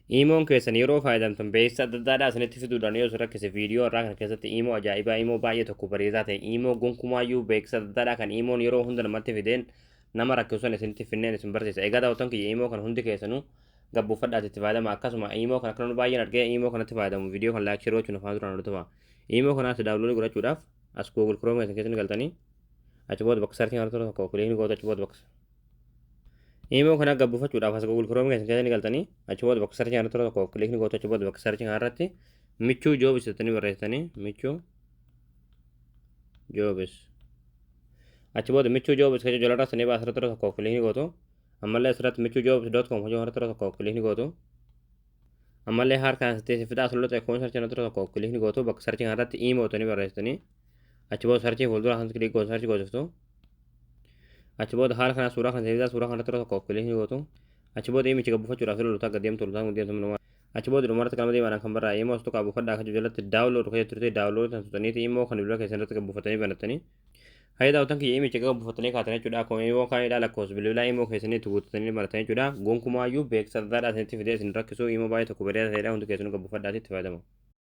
Imoon keessan yeroo fayyadamtan beeksisa adda addaadhaa isinitti fiduudhaan yoo isin rakkise viidiyoo irraa kana keessatti imoo ajaa'ibaa imoo baay'ee tokko bareedaa ta'e imoo gonkumaayyuu beeksisa adda addaadhaa kan imoon yeroo hunda namatti fideen nama rakkisuun isinitti finneen isin barsiisa. Egaa daawwattoon kiyya imoo kan hundi keessanuu gabbuufadhaatti itti fayyadama akkasuma imoo kan akka baay'een argee imoo kanatti fayyadamu viidiyoo kan laayik shiroo chuun afaan duraan hordofaa. Imoo kanaas daawunloodii godhachuudhaaf as Google Chrome keessatti galtanii achi booda bakka sarchiin harka tokko kiliikni gootu achi booda bakka Imo kana gabbuufachuudhaaf as Google Chrome keessatti ni galtanii achi booda bakka sarchii irratti tokko kiliikni gootu achi booda bakka sarchii irratti michuu joobis jettanii barreessitanii michuu joobis achi booda michuu joobis keessa jolarraa sanii baasirratti tokko kiliikni gootu ammallee asirratti michuu joobis.com hojii irratti tokko kiliikni gootu ammallee harkaan asitti fidaa sulula xeekkoon sarchii irratti tokko kiliikni gootu bakka sarchii irratti imo tanii barreessitanii achi booda sarchii fuuldura kan kiliik gootu sarchii goosiftu achi booda haala kana suuraa kan ta'eedha suuraa kanatti tokko kiliikni gootu achi booda imichi gabbuufachuudhaaf lolutaa gadeemtu lolutaa gudeemtu achi booda dhumarratti qalama deemaan kan barraa immoo tokko gabbuufadhaa kan jalatti daawunlood kan turte daawunlood kan tutaniiti immoo kan bilbila keessatti gabbuufatanii banattanii hayya daawwatan kiyya imichi gabbuufatanii kaatanii jechuudha akkuma immoo kan ilaala lakkoofsa bilbilaa immoo keessanii itti guutatanii baratanii jechuudha gonkumaayyuu beeksisa addaadhaa isinitti fidee isin rakkisuu immoo baay'ee tokko bareedaa ta'edha hundi keessanuu gabbuufadhaatti itti fayyadamu.